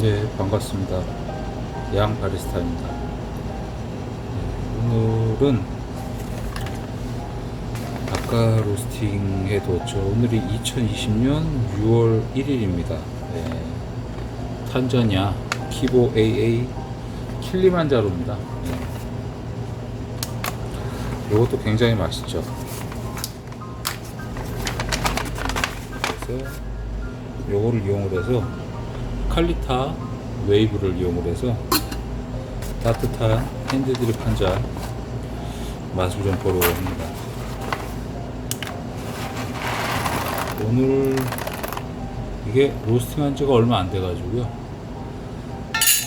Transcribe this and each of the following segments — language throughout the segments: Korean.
네, 반갑습니다. 양 바리스타입니다. 오늘은 아까 로스팅 해뒀죠. 오늘이 2020년 6월 1일입니다. 네, 탄자니아 키보 AA 킬리만자로입니다. 네. 이것도 굉장히 맛있죠. 그래서 요거를 이용을 해서 칼리타 웨이브를 이용을 해서 따뜻한 핸드드립 한 잔 맛을 좀 보러 합니다. 오늘 이게 로스팅 한 지가 얼마 안 돼 가지고요.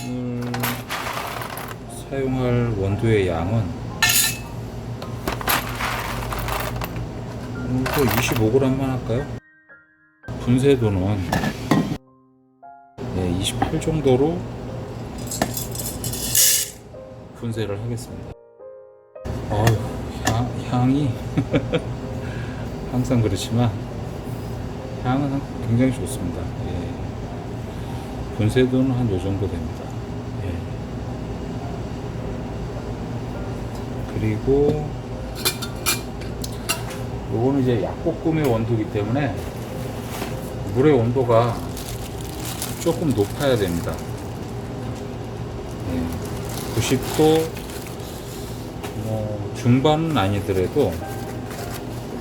오늘 사용할 원두의 양은 오늘도 25g만 할까요? 분쇄도는 28 정도로 분쇄를 하겠습니다. 향이 항상 그렇지만 향은 굉장히 좋습니다. 분쇄도는 한 요 정도 됩니다. 그리고 요거는 이제 약볶음의 원두이기 때문에 물의 온도가 조금 높아야 됩니다. 90도 중반은 아니더라도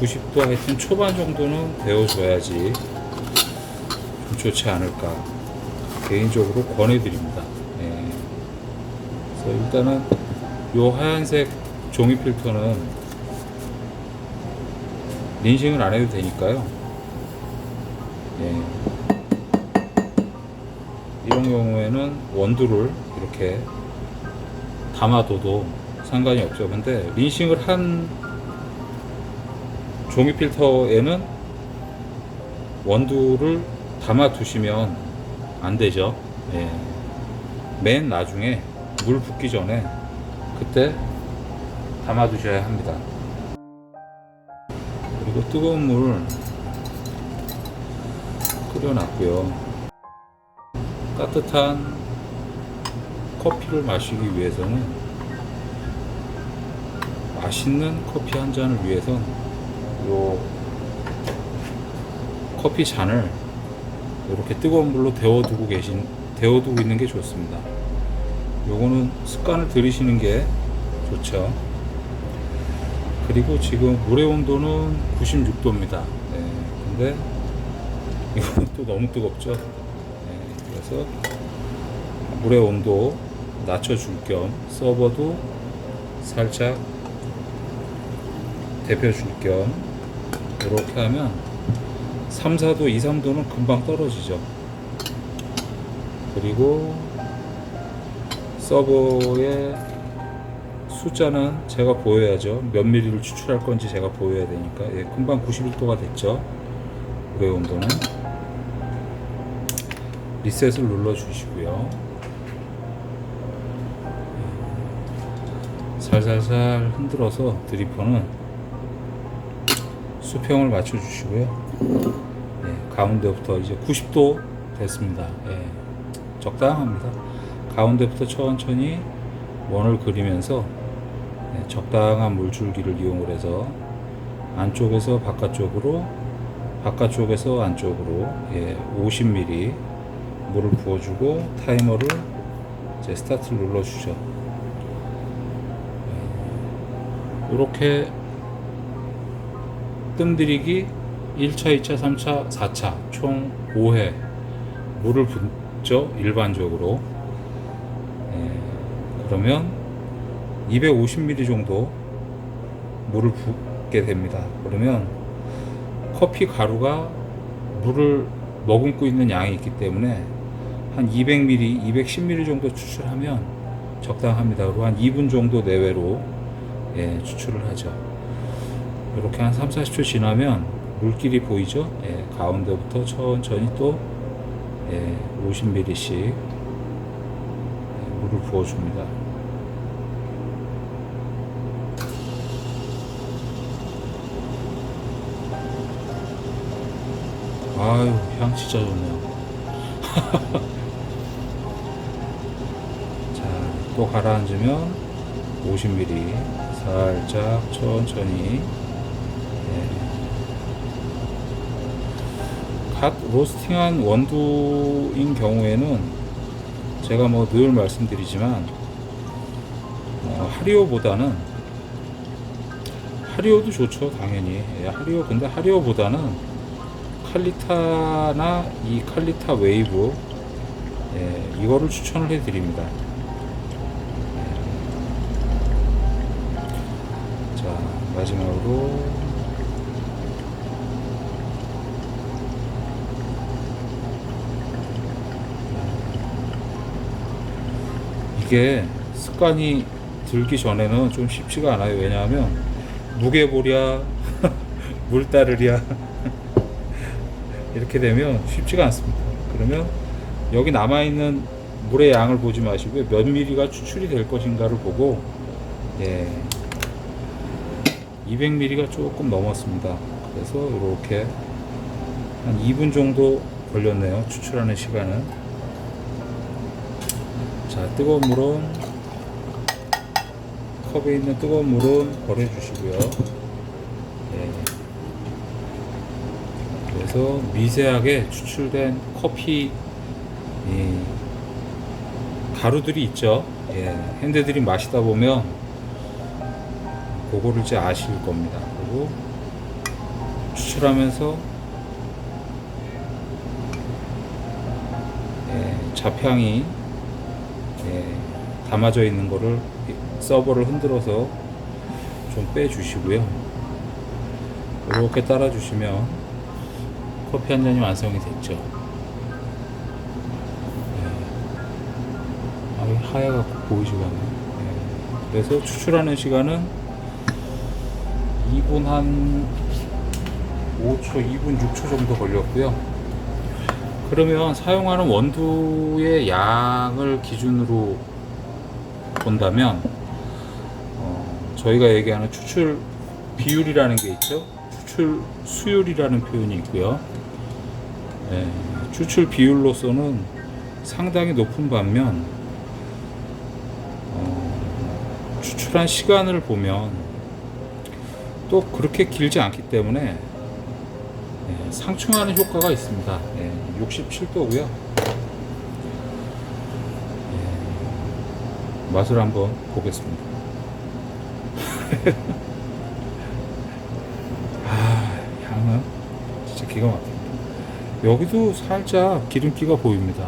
90도 하여튼 초반 정도는 데워줘야지 좀 좋지 않을까 개인적으로 권해드립니다. 그래서 일단은 요 하얀색 종이 필터는 린싱을 안 해도 되니까요. 이런 경우에는 원두를 이렇게 담아둬도 상관이 없죠. 근데 린싱을 한 종이 필터에는 원두를 담아 두시면 안 되죠. 맨 나중에 물 붓기 전에 그때 담아 두셔야 합니다. 그리고 뜨거운 물 끓여놨고요. 따뜻한 커피를 마시기 위해서는, 맛있는 커피 한 잔을 위해선 요 커피 잔을 이렇게 뜨거운 물로 데워두고 있는 게 좋습니다. 요거는 습관을 들이시는 게 좋죠. 그리고 지금 물의 온도는 96도입니다. 근데 이것도 너무 뜨겁죠. 그래서 물의 온도 낮춰줄 겸 서버도 살짝 데펴줄 겸 이렇게 하면 3, 4도, 2, 3도는 금방 떨어지죠. 그리고 서버의 숫자는 제가 보여야죠. 몇 미리를 추출할 건지 제가 보여야 되니까. 금방 91도가 됐죠. 물의 온도는 리셋을 눌러 주시고요. 살살살 흔들어서 드리퍼는 수평을 맞춰 주시고요. 가운데부터 이제 90도 됐습니다. 적당합니다. 가운데부터 천천히 원을 그리면서 적당한 물줄기를 이용을 해서 안쪽에서 바깥쪽으로, 바깥쪽에서 안쪽으로 50ml 물을 부어주고 타이머를 이제 스타트를 눌러주죠. 이렇게 뜸들이기 1차, 2차, 3차, 4차 총 5회 물을 붓죠. 일반적으로. 그러면 250ml 정도 물을 붓게 됩니다. 그러면 커피 가루가 물을 머금고 있는 양이 있기 때문에 한 200ml, 210ml 정도 추출하면 적당합니다. 그리고 한 2분 정도 내외로 추출을 하죠. 이렇게 한 3, 40초 지나면 물길이 보이죠? 가운데부터 천천히 또 50ml씩 물을 부어줍니다. 아유, 향 진짜 좋네요. 또 가라앉으면 50ml 살짝 천천히. 갓 로스팅한 원두인 경우에는 제가 뭐 늘 말씀드리지만 하리오보다는, 하리오도 좋죠 당연히. 근데 하리오보다는 칼리타나 이 칼리타 웨이브, 이거를 추천을 해 드립니다. 자, 마지막으로 이게 습관이 들기 전에는 좀 쉽지가 않아요. 왜냐하면 무게보랴 물 따르랴 이렇게 되면 쉽지가 않습니다. 그러면 여기 남아있는 물의 양을 보지 마시고 몇 미리가 추출이 될 것인가를 보고, 200ml가 조금 넘었습니다. 그래서 이렇게 한 2분 정도 걸렸네요. 추출하는 시간은. 자, 뜨거운 물은, 컵에 있는 뜨거운 물은 버려주시고요. 그래서 미세하게 추출된 커피 가루들이 있죠. 핸드들이 마시다 보면 그거를 이제 아실 겁니다. 그리고 추출하면서 잡향이 담아져 있는 거를 서버를 흔들어서 좀 빼주시고요. 이렇게 따라주시면 커피 한 잔이 완성이 됐죠. 하얘갖고 보이지가 않네. 그래서 추출하는 시간은 2분 한 5초, 2분 6초 정도 걸렸고요. 그러면 사용하는 원두의 양을 기준으로 본다면 저희가 얘기하는 추출 비율이라는 게 있죠. 추출 수율이라는 표현이 있고요. 추출 비율로서는 상당히 높은 반면 추출한 시간을 보면 또 그렇게 길지 않기 때문에 상충하는 효과가 있습니다. 67도고요. 맛을 한번 보겠습니다. 향은 진짜 기가 막힙니다. 여기도 살짝 기름기가 보입니다.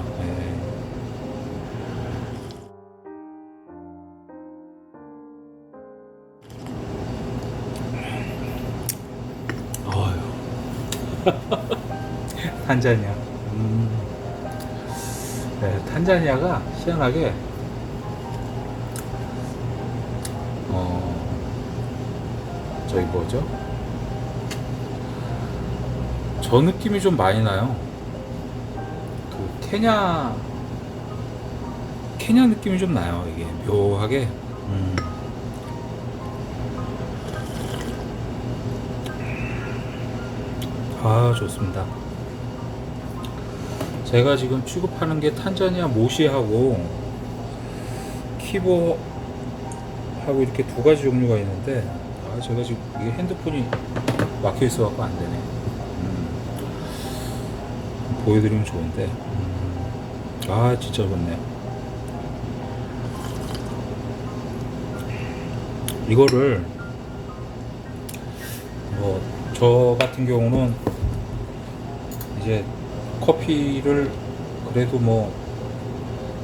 탄자니아. 탄자니아가 희한하게 저기 뭐죠? 저 느낌이 좀 많이 나요. 그 케냐 느낌이 좀 나요. 이게 묘하게. 좋습니다. 제가 지금 취급하는 게 탄자니아 모시하고 키보하고 이렇게 두 가지 종류가 있는데, 제가 지금 이게 핸드폰이 막혀 있어갖고 안 되네. 보여드리면 좋은데, 진짜 좋네요. 이거를 저 같은 경우는 이제 커피를 그래도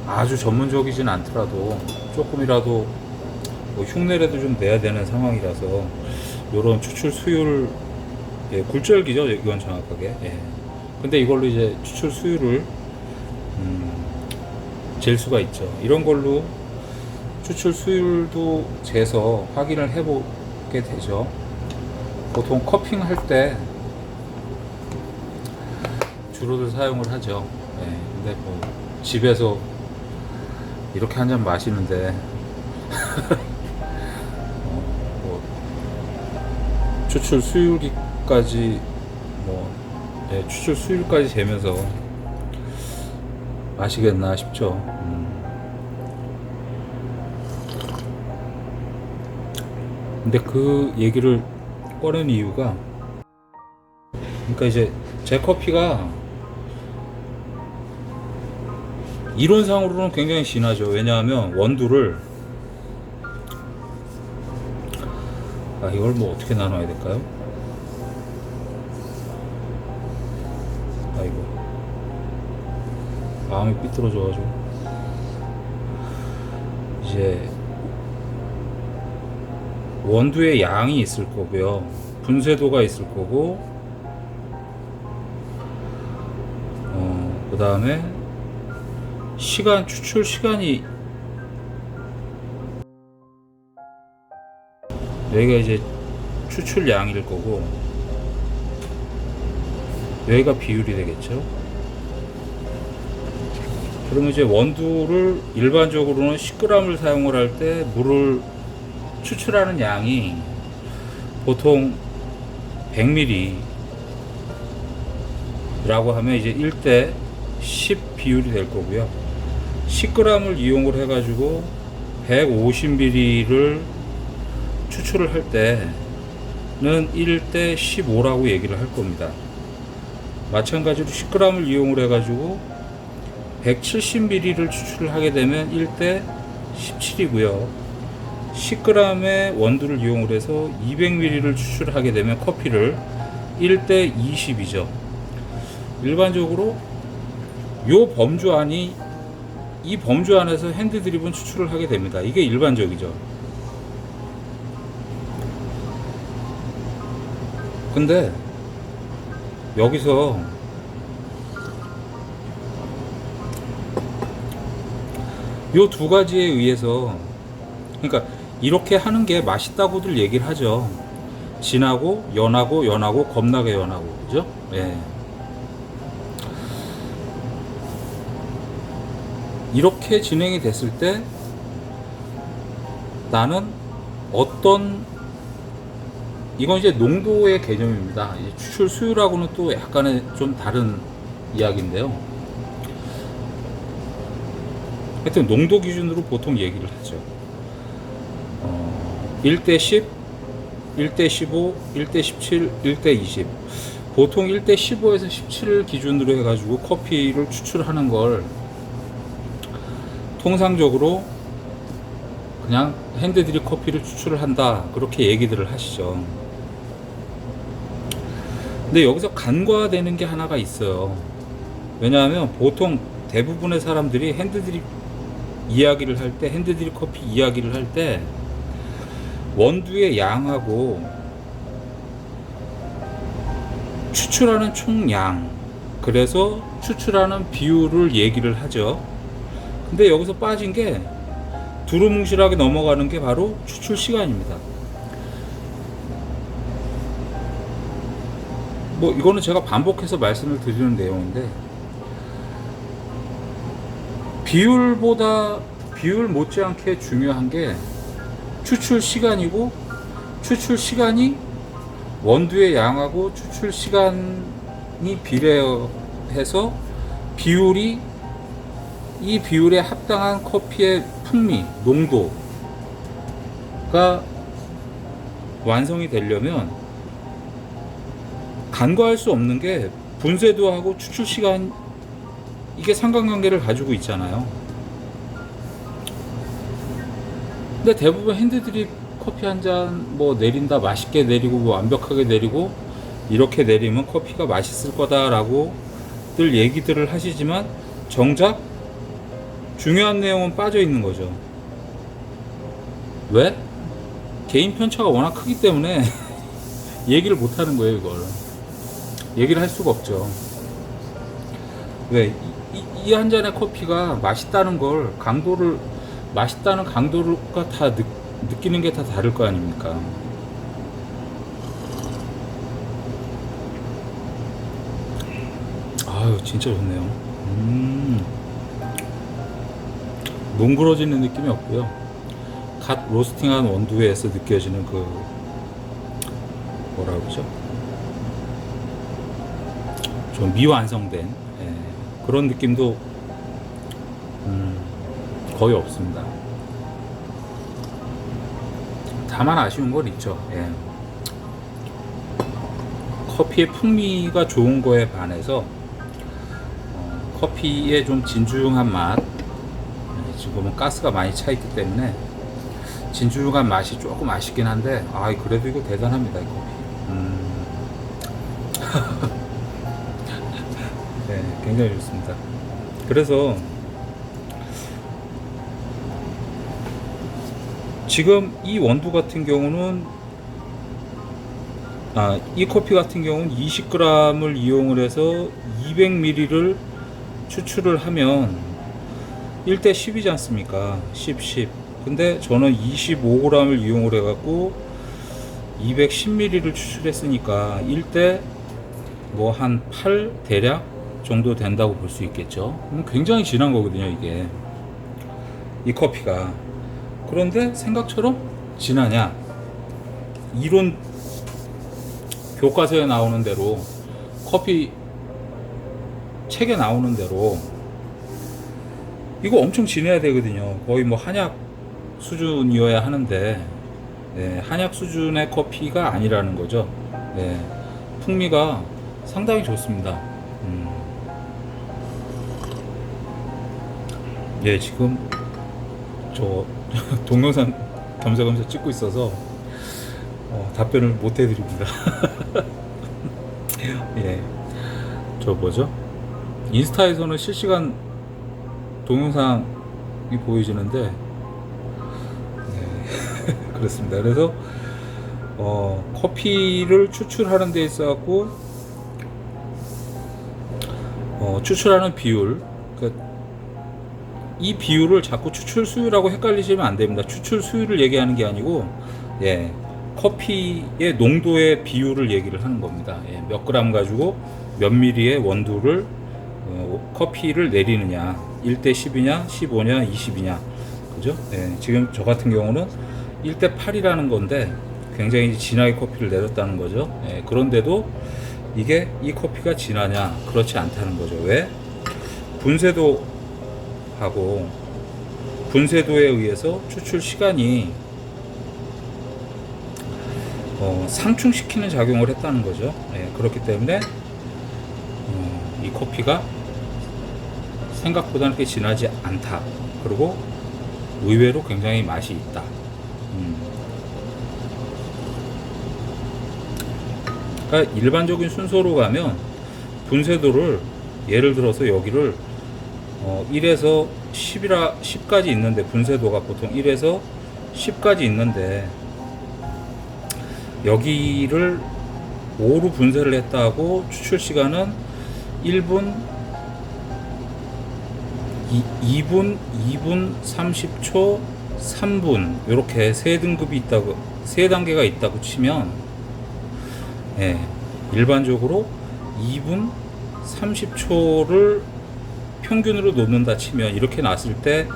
아주 전문적이진 않더라도 조금이라도 흉내라도 좀 내야 되는 상황이라서 요런 추출 수율, 굴절기죠 이건 정확하게. 근데 이걸로 이제 추출 수율을 잴 수가 있죠. 이런 걸로 추출 수율도 재서 확인을 해보게 되죠. 보통 커핑 할 때 주로들 사용을 하죠. 근데 집에서 이렇게 한 잔 마시는데 추출 수율까지 추출 수율까지 재면서 마시겠나 싶죠. 근데 그 얘기를 꺼낸 이유가, 그러니까 이제 제 커피가 이론상으로는 굉장히 진하죠. 왜냐하면 원두를, 이걸 뭐 어떻게 나눠야 될까요? 아이고, 마음이 삐뚤어져가지고. 이제 원두의 양이 있을 거고요, 분쇄도가 있을 거고, 그 다음에 추출 시간이, 여기가 이제 추출량일 거고, 여기가 비율이 되겠죠. 그러면 이제 원두를 일반적으로는 10g을 사용을 할 때 물을 추출하는 양이 보통 100ml 라고 하면 이제 1대 10 비율이 될 거고요. 10g을 이용을 해가지고 150ml를 추출을 할 때는 1대 15라고 얘기를 할 겁니다. 마찬가지로 10g을 이용을 해가지고 170ml를 추출을 하게 되면 1대 17이고요. 10g의 원두를 이용을 해서 200ml를 추출하게 되면 커피를 1대 20이죠. 일반적으로 이 범주 안에서 핸드 드립은 추출을 하게 됩니다. 이게 일반적이죠. 근데 여기서 요 두 가지에 의해서, 그러니까 이렇게 하는 게 맛있다고들 얘기를 하죠. 진하고 연하고 겁나게 연하고, 그죠? 예. 이렇게 진행이 됐을 때 나는 이건 이제 농도의 개념입니다. 추출 수율하고는 또 약간의 좀 다른 이야기인데요. 하여튼 농도 기준으로 보통 얘기를 하죠. 1대 10, 1대 15, 1대 17, 1대 20. 보통 1대 15에서 17을 기준으로 해가지고 커피를 추출하는 걸 통상적으로 그냥 핸드드립 커피를 추출을 한다, 그렇게 얘기들을 하시죠. 근데 여기서 간과되는 게 하나가 있어요. 왜냐하면 보통 대부분의 사람들이 핸드드립 커피 이야기를 할 때 원두의 양하고 추출하는 총량, 그래서 추출하는 비율을 얘기를 하죠. 근데 여기서 빠진 게, 두루뭉실하게 넘어가는 게 바로 추출 시간입니다. 뭐 이거는 제가 반복해서 말씀을 드리는 내용인데, 비율 못지않게 중요한 게 추출 시간이고, 추출 시간이 원두의 양하고 추출 시간이 비례해서 이 비율에 합당한 커피의 풍미, 농도가 완성이 되려면 간과할 수 없는 게 분쇄도하고 추출 시간, 이게 상관관계를 가지고 있잖아요. 근데 대부분 핸드드립 커피 한 잔 뭐 내린다, 맛있게 내리고 뭐 완벽하게 내리고 이렇게 내리면 커피가 맛있을 거다라고 늘 얘기들을 하시지만, 정작 중요한 내용은 빠져 있는 거죠. 왜? 개인 편차가 워낙 크기 때문에 얘기를 못 하는 거예요. 이걸 얘기를 할 수가 없죠. 왜? 이 한 잔의 커피가 맛있다는 강도가 다 느끼는 게 다 다를 거 아닙니까? 아유, 진짜 좋네요. 뭉그러지는 느낌이 없고요. 갓 로스팅한 원두에서 느껴지는 그, 뭐라 그러죠? 좀 미완성된, 그런 느낌도 거의 없습니다. 다만 아쉬운 건 있죠. 예. 커피의 풍미가 좋은 거에 반해서 커피의 좀 진중한 맛, 지금은 가스가 많이 차 있기 때문에 진중한 맛이 조금 아쉽긴 한데, 그래도 이거 대단합니다, 이 커피. 네, 굉장히 좋습니다. 그래서 지금 이 원두 같은 경우는 이 커피 같은 경우는 20g을 이용을 해서 200ml를 추출을 하면 1대 10이지 않습니까? 10. 근데 저는 25g을 이용을 해갖고 210ml를 추출했으니까 1대 뭐 한 8 대략 정도 된다고 볼 수 있겠죠. 굉장히 진한 거거든요, 이게. 이 커피가. 그런데 생각처럼 진하냐? 이론 교과서에 나오는 대로, 커피 책에 나오는 대로 이거 엄청 진해야 되거든요. 거의 뭐 한약 수준이어야 하는데, 네, 한약 수준의 커피가 아니라는 거죠. 네, 풍미가 상당히 좋습니다. 예, 지금 저 동영상 겸사겸사 찍고 있어서 답변을 못 해드립니다. 예, 저 뭐죠? 인스타에서는 실시간 동영상이 보여지는데, 네, 그렇습니다. 그래서 커피를 추출하는 데 있어갖고 추출하는 비율, 그러니까 이 비율을 자꾸 추출 수율하고 헷갈리시면 안 됩니다. 추출 수율을 얘기하는 게 아니고, 예, 커피의 농도의 비율을 얘기를 하는 겁니다. 예, 몇 그램 가지고 몇 미리의 원두를 커피를 내리느냐, 1대 10이냐 15냐 20이냐, 그죠? 예, 지금 저 같은 경우는 1대 8이라는 건데 굉장히 진하게 커피를 내렸다는 거죠. 예, 그런데도 이게 이 커피가 진하냐? 그렇지 않다는 거죠. 왜? 분쇄도에 의해서 추출 시간이 상충시키는 작용을 했다는 거죠. 예, 그렇기 때문에 이 커피가 생각보다 그렇게 진하지 않다. 그리고 의외로 굉장히 맛이 있다. 그러니까 일반적인 순서로 가면 분쇄도를, 예를 들어서 여기를 1에서 10까지 있는데, 분쇄도가 보통 1에서 10까지 있는데 여기를 5로 분쇄를 했다고 추출 시간은 1분, 2분, 2분 30초, 3분, 이렇게 세 등급이 있다고, 세 단계가 있다고 치면, 예, 일반적으로 2분 30초를 평균으로 놓는다 치면, 이렇게 놨을 때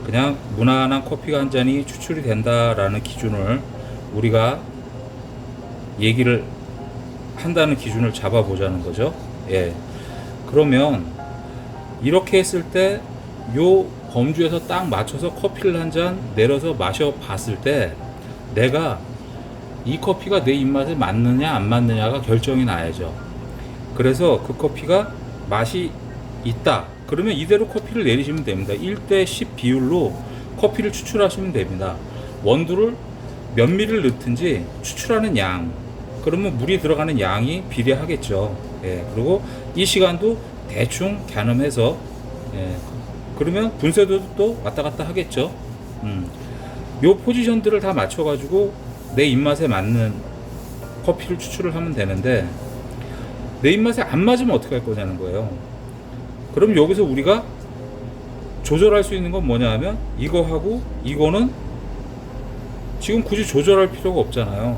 그냥 무난한 커피가 한 잔이 추출이 된다라는 기준을 우리가 얘기를 한다는 기준을 잡아보자는 거죠. 예. 그러면 이렇게 했을 때 요 범주에서 딱 맞춰서 커피를 한 잔 내려서 마셔 봤을 때 내가 이 커피가 내 입맛에 맞느냐 안 맞느냐가 결정이 나야죠. 그래서 그 커피가 맛이 있다, 그러면 이대로 커피를 내리시면 됩니다. 1대 10 비율로 커피를 추출하시면 됩니다. 원두를 몇 미리를 넣든지 추출하는 양, 그러면 물이 들어가는 양이 비례하겠죠. 예, 그리고 이 시간도 대충 가늠해서, 예, 그러면 분쇄도도 또 왔다 갔다 하겠죠. 요 포지션들을 다 맞춰가지고 내 입맛에 맞는 커피를 추출을 하면 되는데, 내 입맛에 안 맞으면 어떻게 할 거냐는 거예요. 그럼 여기서 우리가 조절할 수 있는 건 뭐냐 하면, 이거하고 이거는 지금 굳이 조절할 필요가 없잖아요.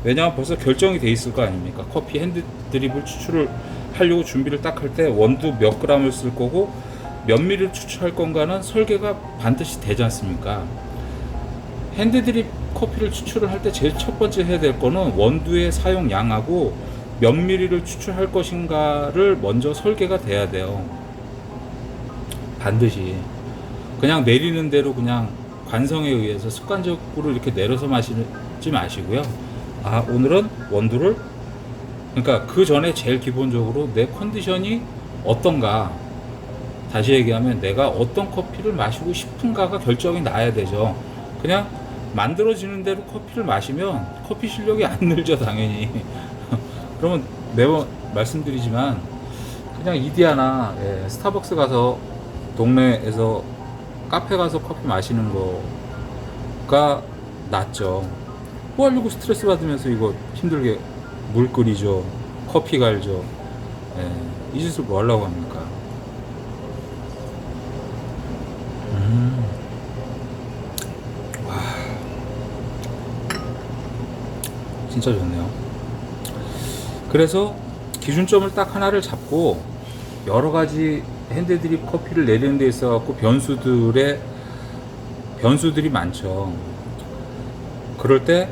왜냐하면 벌써 결정이 돼 있을 거 아닙니까? 커피 핸드 드립을 추출을 하려고 준비를 딱 할 때 원두 몇 그램을 쓸 거고 몇 미리를 추출할 건가는 설계가 반드시 되지 않습니까? 핸드 드립 커피를 추출을 할 때 제일 첫 번째 해야 될 거는 원두의 사용 양하고 몇 미리를 추출할 것인가를 먼저 설계가 돼야 돼요. 반드시. 그냥 내리는 대로 그냥 관성에 의해서 습관적으로 이렇게 내려서 마시지 마시고요. 아, 오늘은 원두를, 그러니까 그 전에 제일 기본적으로 내 컨디션이 어떤가, 다시 얘기하면 내가 어떤 커피를 마시고 싶은가가 결정이 나야 되죠. 그냥 만들어지는 대로 커피를 마시면 커피 실력이 안 늘죠, 당연히. 그러면 매번 말씀드리지만 그냥 이디야나 스타벅스 가서 동네에서 카페 가서 커피 마시는 거가 낫죠. 뭐 하려고 스트레스 받으면서 이거 힘들게 물 끓이죠, 커피 갈죠. 이 짓을 뭐 하려고 합니까? 와, 진짜 좋네요. 그래서 기준점을 딱 하나를 잡고 여러 가지 핸드드립 커피를 내리는 데 있어 갖고 변수들이 많죠. 그럴 때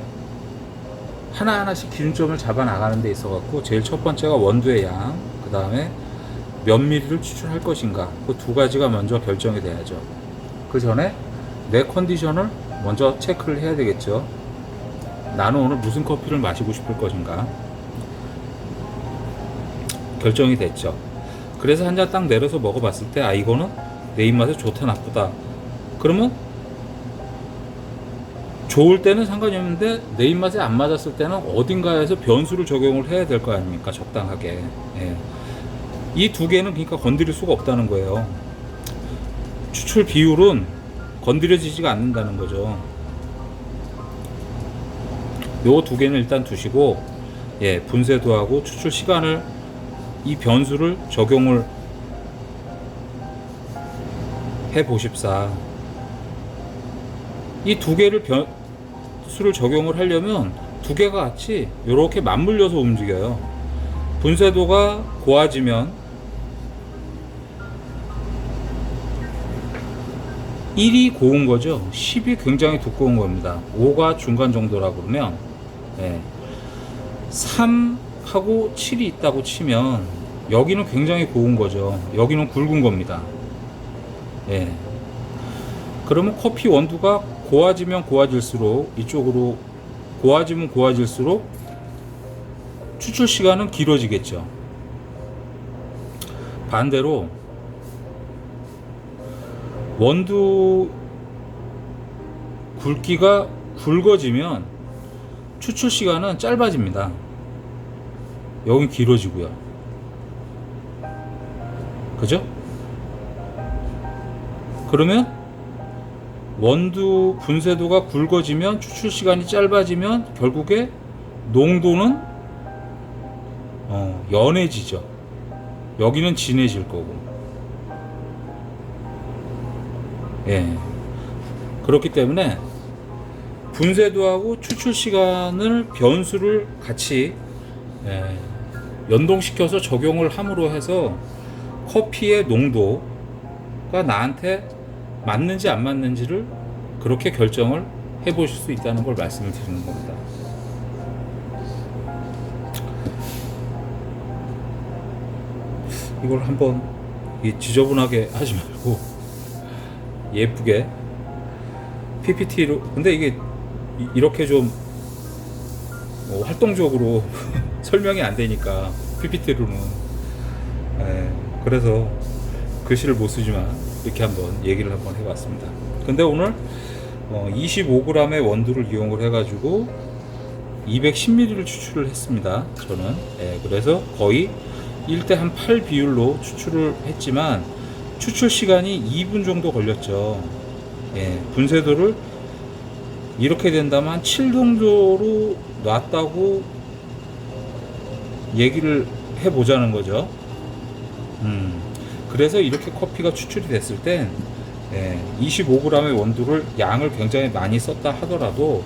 하나하나씩 기준점을 잡아 나가는 데 있어 갖고 제일 첫 번째가 원두의 양, 그 다음에 몇 미리를 추출할 것인가, 그 두 가지가 먼저 결정이 돼야죠. 그 전에 내 컨디션을 먼저 체크를 해야 되겠죠. 나는 오늘 무슨 커피를 마시고 싶을 것인가 결정이 됐죠. 그래서 한 잔 딱 내려서 먹어봤을 때, 아, 이거는 내 입맛에 좋다 나쁘다, 그러면 좋을 때는 상관이 없는데 내 입맛에 안 맞았을 때는 어딘가에서 변수를 적용을 해야 될 거 아닙니까, 적당하게. 이 두 개는 그러니까 건드릴 수가 없다는 거예요. 추출 비율은 건드려지지가 않는다는 거죠. 요 두 개는 일단 두시고, 분쇄도하고 추출 시간을, 이 변수를 적용을 해 보십사. 이 두 개를 변수를 적용을 하려면 두 개가 같이 이렇게 맞물려서 움직여요. 분쇄도가 고와지면 1이 고운 거죠. 10이 굉장히 두꺼운 겁니다. 5가 중간 정도라고 그러면, 3하고 7이 있다고 치면 여기는 굉장히 고운 거죠. 여기는 굵은 겁니다. 그러면 커피 원두가 고와지면 고와질수록, 이쪽으로 고와지면 고와질수록 추출 시간은 길어지겠죠. 반대로 원두 굵기가 굵어지면 추출 시간은 짧아집니다. 여긴 길어지고요. 그죠? 그러면 원두 분쇄도가 굵어지면 추출 시간이 짧아지면 결국에 농도는 연해지죠. 여기는 진해질 거고. 그렇기 때문에 분쇄도하고 추출 시간을, 변수를 같이 연동시켜서 적용을 함으로 해서 커피의 농도가 나한테 맞는지 안 맞는지를 그렇게 결정을 해 보실 수 있다는 걸 말씀을 드리는 겁니다. 이걸 한번 지저분하게 하지 말고 예쁘게 PPT로, 근데 이게 이렇게 좀 활동적으로 설명이 안 되니까 PPT로는, 그래서 글씨를 못 쓰지만 이렇게 한번 얘기를 한번 해봤습니다. 근데 오늘 25g의 원두를 이용을 해가지고 210ml를 추출을 했습니다. 저는. 그래서 거의 1대 한 8 비율로 추출을 했지만 추출 시간이 2분 정도 걸렸죠. 분쇄도를 이렇게 된다면 7 정도로 놨다고 얘기를 해보자는 거죠. 그래서 이렇게 커피가 추출이 됐을 땐 25g의 원두를 양을 굉장히 많이 썼다 하더라도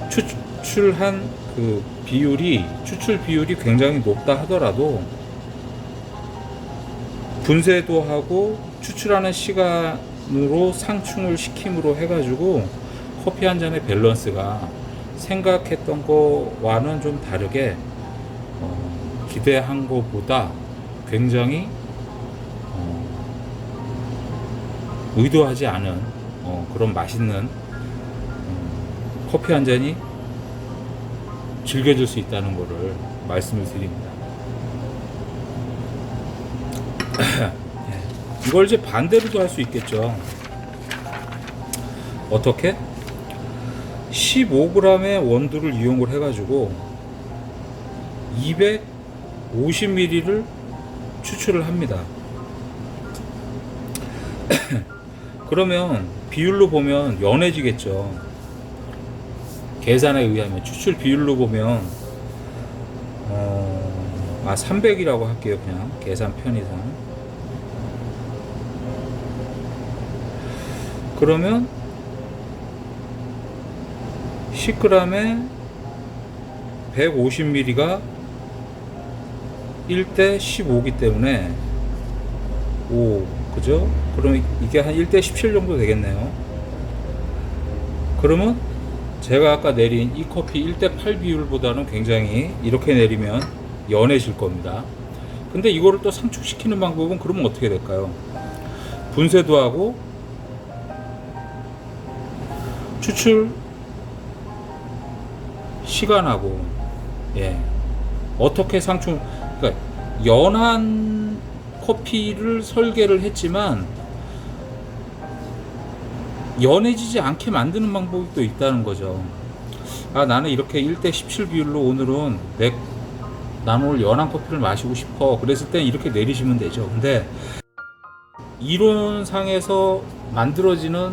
추출한 그 비율이, 추출 비율이 굉장히 높다 하더라도 분쇄도하고 추출하는 시간으로 상충을 시킴으로 해가지고 커피 한 잔의 밸런스가 생각했던 거와는 좀 다르게 기대한 것보다 굉장히 의도하지 않은 그런 맛있는 커피 한 잔이 즐겨질 수 있다는 거를 말씀을 드립니다. 이걸 이제 반대로도 할 수 있겠죠. 어떻게? 15g의 원두를 이용을 해가지고 250ml를 추출을 합니다. 그러면 비율로 보면 연해지겠죠. 계산에 의하면 추출 비율로 보면 300이라고 할게요. 그냥 계산 편의상. 그러면 10g에 150ml가 1대 15기 때문에 그죠? 그러면 이게 한 1대 17 정도 되겠네요. 그러면 제가 아까 내린 이 커피 1대 8 비율보다는 굉장히 이렇게 내리면 연해질 겁니다. 근데 이거를 또 상축시키는 방법은 그러면 어떻게 될까요? 분쇄도 하고 추출 시간하고 어떻게 그러니까 연한 커피를 설계를 했지만 연해지지 않게 만드는 방법이 또 있다는 거죠. 나는 이렇게 1대 17 비율로 오늘은 나는 오늘 연한 커피를 마시고 싶어. 그랬을 땐 이렇게 내리시면 되죠. 근데 이론상에서 만들어지는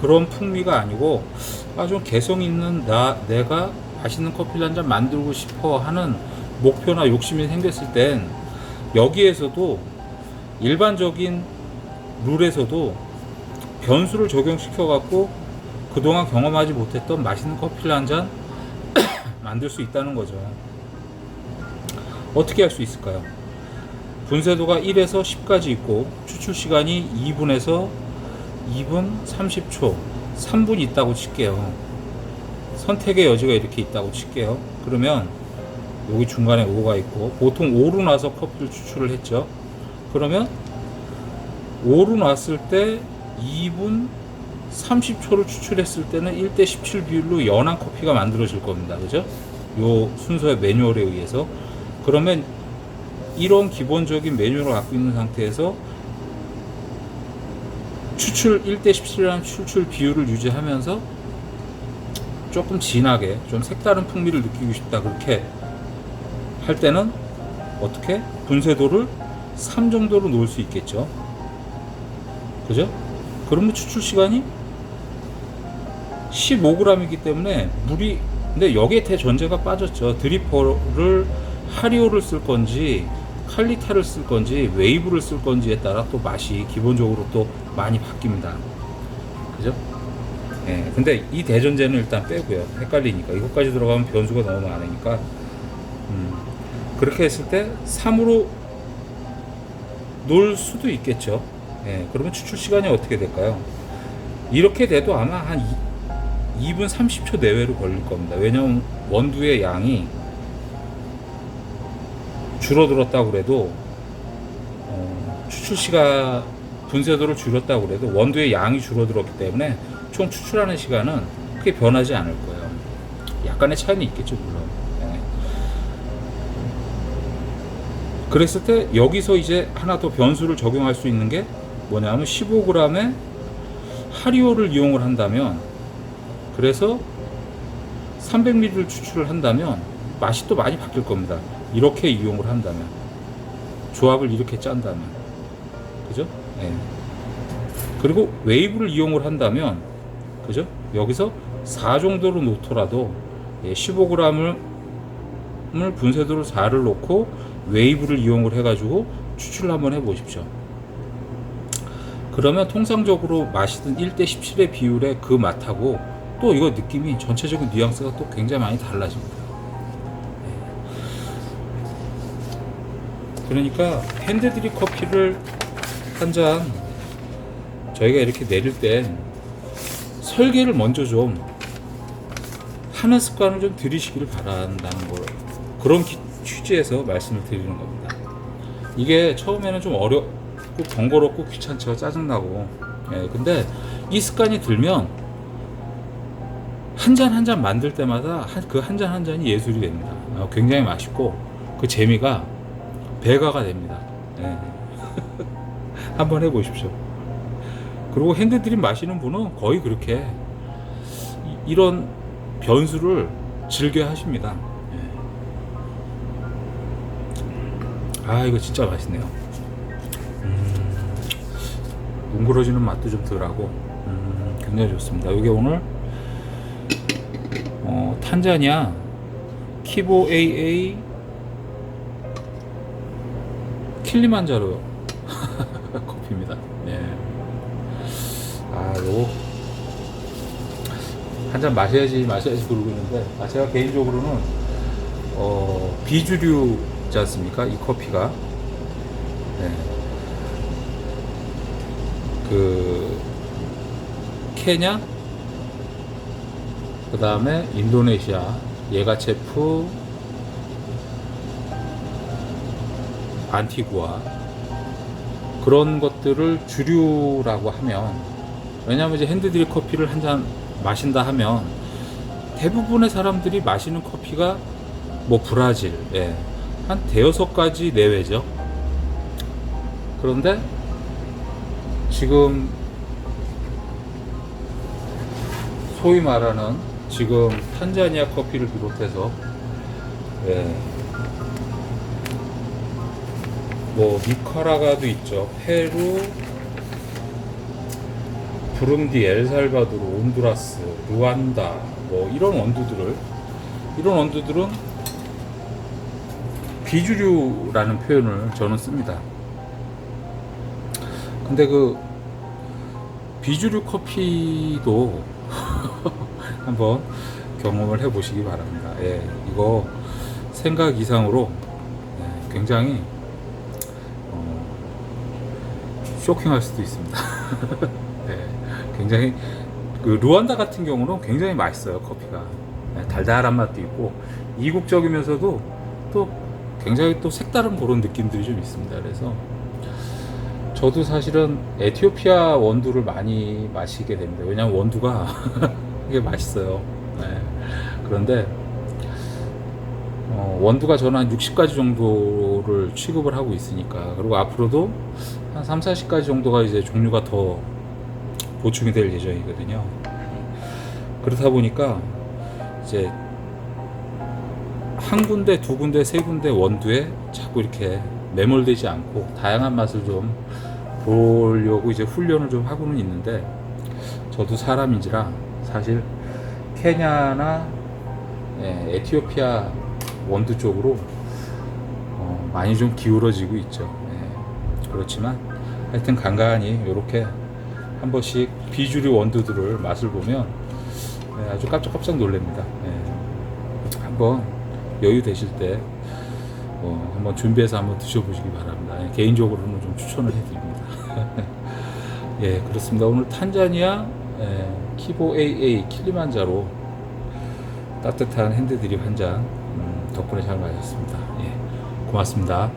그런 풍미가 아니고 좀 개성 있는 내가 맛있는 커피를 한 잔 만들고 싶어 하는 목표나 욕심이 생겼을 땐 여기에서도 일반적인 룰에서도 변수를 적용시켜 갖고 그동안 경험하지 못했던 맛있는 커피를 한 잔 만들 수 있다는 거죠. 어떻게 할 수 있을까요? 분쇄도가 1에서 10까지 있고 추출 시간이 2분에서 2분 30초 3분 있다고 칠게요. 선택의 여지가 이렇게 있다고 칠게요. 그러면 여기 중간에 5가 있고 보통 5로 나서 커피를 추출을 했죠. 그러면 5로 놨을 때 2분 30초를 추출했을 때는 1대 17 비율로 연한 커피가 만들어질 겁니다. 그죠? 요 순서의 매뉴얼에 의해서. 그러면 이런 기본적인 매뉴얼을 갖고 있는 상태에서 추출 1대 17이라는 추출 비율을 유지하면서 조금 진하게 좀 색다른 풍미를 느끼고 싶다 그렇게 할 때는 어떻게? 분쇄도를 3 정도로 놓을 수 있겠죠. 그죠? 그러면 추출 시간이 15g이기 때문에 근데 여기에 대전제가 빠졌죠. 드리퍼를 하리오를 쓸 건지 칼리타를 쓸 건지 웨이브를 쓸 건지에 따라 또 맛이 기본적으로 또 많이 바뀝니다. 그죠? 근데 이 대전제는 일단 빼고요. 헷갈리니까. 이것까지 들어가면 변수가 너무 많으니까. 그렇게 했을 때 3으로 놓을 수도 있겠죠. 그러면 추출 시간이 어떻게 될까요? 이렇게 돼도 아마 한 2분 30초 내외로 걸릴 겁니다. 왜냐하면 원두의 양이 줄어들었다고 그래도 추출 시간 분쇄도를 줄였다고 그래도 원두의 양이 줄어들었기 때문에 총 추출하는 시간은 크게 변하지 않을 거예요. 약간의 차이는 있겠죠, 물론. 그랬을 때 여기서 이제 하나 더 변수를 적용할 수 있는 게 뭐냐면 15g의 하리오를 이용을 한다면, 그래서 300ml를 추출을 한다면 맛이 또 많이 바뀔 겁니다. 이렇게 이용을 한다면, 조합을 이렇게 짠다면, 그죠? 그리고 웨이브를 이용을 한다면, 그죠? 여기서 4 정도로 놓더라도 15g을 분쇄도를 4를 놓고 웨이브를 이용을 해가지고 추출을 한번 해보십시오. 그러면 통상적으로 마시던 1대 17의 비율의 그 맛하고 또 이거 느낌이 전체적인 뉘앙스가 또 굉장히 많이 달라집니다. 그러니까 핸드드립 커피를 한 잔 저희가 이렇게 내릴 땐 설계를 먼저 좀 하는 습관을 좀 들이시기를 바란다는 거, 그런 취지에서 말씀을 드리는 겁니다. 이게 처음에는 좀 어렵고 번거롭고 귀찮죠. 짜증나고. 근데 이 습관이 들면 한 잔 한 잔 만들 때마다 그 한 잔 한 잔이 예술이 됩니다. 굉장히 맛있고 그 재미가 배가가 됩니다. 예. 한번 해보십시오. 그리고 핸드드립 마시는 분은 거의 그렇게 이런 변수를 즐겨 하십니다. 예. 아, 이거 진짜 맛있네요. 뭉그러지는 맛도 좀 덜하고 굉장히 좋습니다. 이게 오늘 탄자니아 키보 AA 킬리만자로 커피입니다. 네. 아, 요거 한 잔 마셔야지 그러고 있는데, 제가 개인적으로는 비주류지 않습니까? 이 커피가. 네. 그 케냐, 그 다음에 인도네시아, 예가체프, 안티구아, 그런 것들을 주류라고 하면, 왜냐하면 이제 핸드드립 커피를 한 잔 마신다 하면 대부분의 사람들이 마시는 커피가 뭐 브라질, 예, 한 대여섯 가지 내외죠. 그런데 지금 소위 말하는 지금 탄자니아 커피를 비롯해서, 예, 뭐 니카라과도 있죠. 페루, 부룬디, 엘살바도르, 온두라스, 루안다, 뭐 이런 원두들은 비주류라는 표현을 저는 씁니다. 근데 그 비주류 커피도 한번 경험을 해 보시기 바랍니다. 예, 이거 생각 이상으로, 예, 굉장히 쇼킹할 수도 있습니다. 예, 굉장히 그 루안다 같은 경우는 굉장히 맛있어요. 커피가, 예, 달달한 맛도 있고 이국적이면서도 또 굉장히 또 색다른 그런 느낌들이 좀 있습니다. 그래서 저도 사실은 에티오피아 원두를 많이 마시게 됩니다. 왜냐하면 원두가 이게 맛있어요. 네. 그런데 원두가 저는 한 60가지 정도를 취급을 하고 있으니까, 그리고 앞으로도 한 3, 40가지 정도가 이제 종류가 더 보충이 될 예정이거든요. 그렇다 보니까 이제 한 군데, 두 군데, 세 군데 원두에 자꾸 이렇게 매몰되지 않고 다양한 맛을 좀 보려고 이제 훈련을 좀 하고는 있는데, 저도 사람인지라 사실 케냐나, 예, 에티오피아 원두 쪽으로 많이 좀 기울어지고 있죠. 예, 그렇지만 하여튼 간간히 이렇게 한 번씩 비주류 원두들을 맛을 보면, 예, 아주 깜짝깜짝 놀랍니다. 예, 한번 여유 되실 때 한번 준비해서 한번 드셔보시기 바랍니다. 예, 개인적으로는 좀 추천을 해드립니다. 예, 그렇습니다. 오늘 탄자니아, 예, 키보 AA 킬리만자로 따뜻한 핸드드립 한 잔 덕분에 잘 마셨습니다. 예, 고맙습니다.